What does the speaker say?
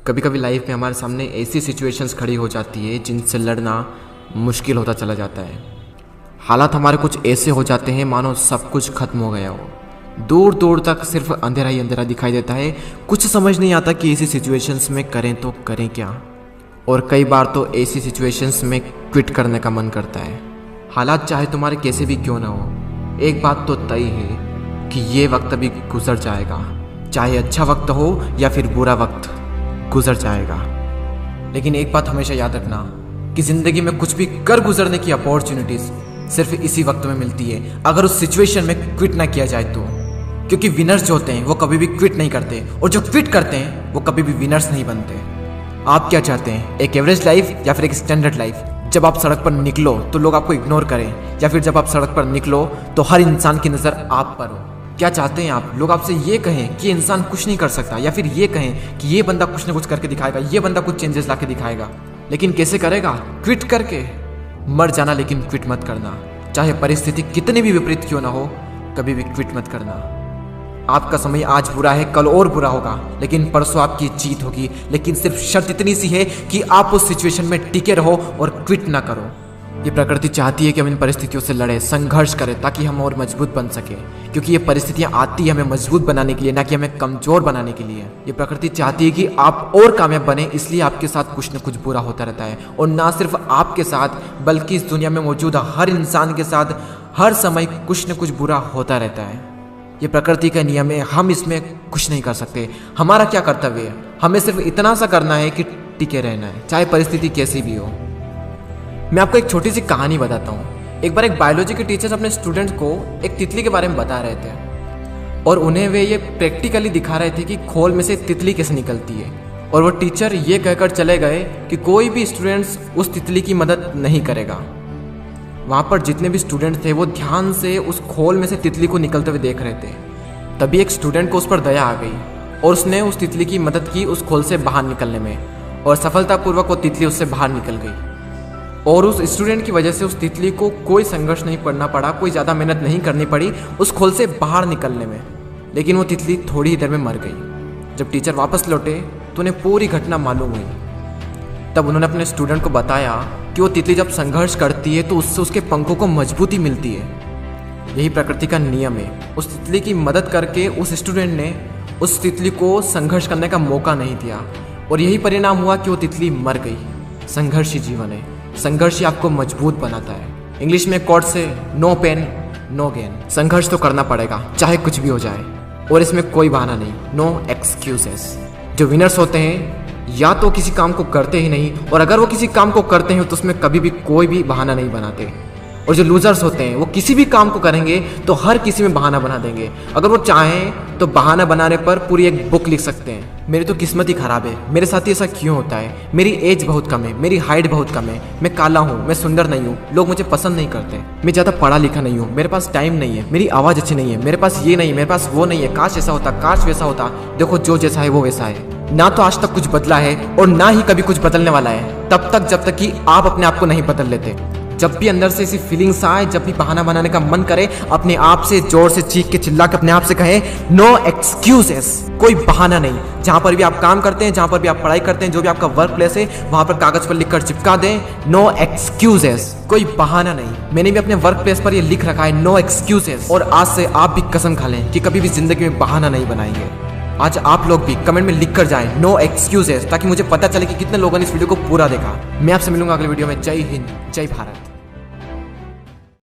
कभी कभी लाइफ में हमारे सामने ऐसी सिचुएशंस खड़ी हो जाती है जिनसे लड़ना मुश्किल होता चला जाता है। हालात हमारे कुछ ऐसे हो जाते हैं मानो सब कुछ खत्म हो गया हो। दूर दूर तक सिर्फ अंधेरा ही अंधेरा दिखाई देता है। कुछ समझ नहीं आता कि ऐसी सिचुएशंस में करें तो करें क्या। और कई बार तो ऐसी सिचुएशंस में क्विट करने का मन करता है। हालात चाहे तुम्हारे कैसे भी क्यों ना हो, एक बात तो तय है कि ये वक्त अभी गुजर जाएगा। चाहे अच्छा वक्त हो या फिर बुरा वक्त, गुजर जाएगा। लेकिन एक बात हमेशा याद रखना कि ज़िंदगी में कुछ भी कर गुजरने की अपॉर्चुनिटीज़ सिर्फ इसी वक्त में मिलती है, अगर उस सिचुएशन में क्विट ना किया जाए तो। क्योंकि विनर्स जो होते हैं वो कभी भी क्विट नहीं करते, और जो क्विट करते हैं वो कभी भी विनर्स नहीं बनते। आप क्या चाहते हैं, एक एवरेज लाइफ या फिर एक स्टैंडर्ड लाइफ? जब आप सड़क पर निकलो तो लोग आपको इग्नोर करें, या फिर जब आप सड़क पर निकलो तो हर इंसान की नज़र आप पर हो? क्या चाहते हैं आप? लोग आपसे ये कहें कि इंसान कुछ नहीं कर सकता, या फिर ये कहें कि ये बंदा कुछ ना कुछ करके दिखाएगा, ये बंदा कुछ चेंजेस ला के दिखाएगा। लेकिन कैसे करेगा? क्विट करके। मर जाना, लेकिन क्विट मत करना। चाहे परिस्थिति कितनी भी विपरीत क्यों ना हो, कभी भी क्विट मत करना। आपका समय आज बुरा है, कल और बुरा होगा, लेकिन परसों आपकी जीत होगी। लेकिन सिर्फ शर्त इतनी सी है कि आप उस सिचुएशन में टिके रहो और क्विट ना करो। ये प्रकृति चाहती है कि हम इन परिस्थितियों से लड़ें, संघर्ष करें, ताकि हम और मजबूत बन सकें। क्योंकि ये परिस्थितियाँ आती है हमें मजबूत बनाने के लिए, ना कि हमें कमज़ोर बनाने के लिए। ये प्रकृति चाहती है कि आप और कामयाब बने, इसलिए आपके साथ कुछ न कुछ बुरा होता रहता है। और ना सिर्फ आपके साथ, बल्कि इस दुनिया में मौजूद हर इंसान के साथ हर समय कुछ न कुछ बुरा होता रहता है। ये प्रकृति का नियम है, हम इसमें कुछ नहीं कर सकते। हमारा क्या कर्तव्य है? हमें सिर्फ इतना सा करना है कि टिके रहना है, चाहे परिस्थिति कैसी भी हो। मैं आपको एक छोटी सी कहानी बताता हूँ। एक बार एक बायोलॉजी के टीचर अपने स्टूडेंट्स को एक तितली के बारे में बता रहे थे, और उन्हें वे ये प्रैक्टिकली दिखा रहे थे कि खोल में से तितली कैसे निकलती है। और वो टीचर ये कहकर चले गए कि कोई भी स्टूडेंट्स उस तितली की मदद नहीं करेगा। वहाँ पर जितने भी स्टूडेंट थे वो ध्यान से उस खोल में से तितली को निकलते हुए देख रहे थे। तभी एक स्टूडेंट को उस पर दया आ गई, और उसने उस तितली की मदद की उस खोल से बाहर निकलने में, और सफलतापूर्वक वो तितली उससे बाहर निकल गई। और उस स्टूडेंट की वजह से उस तितली को कोई संघर्ष नहीं करना पड़ा, कोई ज़्यादा मेहनत नहीं करनी पड़ी उस खोल से बाहर निकलने में। लेकिन वो तितली थोड़ी ही देर में मर गई। जब टीचर वापस लौटे तो उन्हें पूरी घटना मालूम हुई। तब उन्होंने अपने स्टूडेंट को बताया कि वो तितली जब संघर्ष करती है तो उससे उसके पंखों को मजबूती मिलती है। यही प्रकृति का नियम है। उस तितली की मदद करके उस स्टूडेंट ने उस तितली को संघर्ष करने का मौका नहीं दिया, और यही परिणाम हुआ कि वो तितली मर गई। संघर्ष ही जीवन है, संघर्ष ही आपको मजबूत बनाता है। इंग्लिश में कोट से नो पेन नो गेन। संघर्ष तो करना पड़ेगा, चाहे कुछ भी हो जाए, और इसमें कोई बहाना नहीं, नो एक्सक्यूजेस। जो विनर्स होते हैं या तो किसी काम को करते ही नहीं, और अगर वो किसी काम को करते हैं तो उसमें कभी भी कोई भी बहाना नहीं बनाते। और जो लूजर्स होते हैं वो किसी भी काम को करेंगे तो हर किसी में बहाना बना देंगे। अगर वो चाहें तो बहाना बनाने पर पूरी एक बुक लिख सकते हैं। मेरी तो किस्मत ही खराब है, मेरे साथ ही ऐसा क्यों होता है, मेरी एज बहुत कम है, मेरी हाइट बहुत कम है, मैं काला हूँ, मैं सुंदर नहीं हूँ, लोग मुझे पसंद नहीं करते, मैं ज़्यादा पढ़ा लिखा नहीं हूँ, मेरे पास टाइम नहीं है, मेरी आवाज़ अच्छी नहीं है, मेरे पास ये नहीं है, मेरे पास वो नहीं है, काश ऐसा होता, काश वैसा होता। देखो, जो जैसा है वो वैसा है। ना तो आज तक कुछ बदला है और ना ही कभी कुछ बदलने वाला है, तब तक जब तक कि आप अपने आप को नहीं बदल लेते। जब भी अंदर से ऐसी फीलिंग्स आए, जब भी बहाना बनाने का मन करे, अपने आप से जोर से चीख के चिल्ला के अपने आप से कहें नो एक्सक्यूजेस। कोई बहाना नहीं। जहां पर भी आप काम करते हैं, जहां पर भी आप पढ़ाई करते हैं, जो भी आपका वर्क प्लेस है, वहां पर कागज पर लिखकर चिपका दें नो एक्सक्यूजेस। कोई बहाना नहीं। मैंने भी अपने वर्क प्लेस पर ये लिख रखा है नो एक्सक्यूजेस, और आज से आप भी कसम खा लें कि कभी भी जिंदगी में बहाना नहीं बनाएंगे। आज आप लोग भी कमेंट में लिख कर जाएं नो एक्सक्यूजेस, ताकि मुझे पता चले कि कितने लोगों ने इस वीडियो को पूरा देखा। मैं आपसे मिलूंगा अगले वीडियो में। जय हिंद, जय भारत।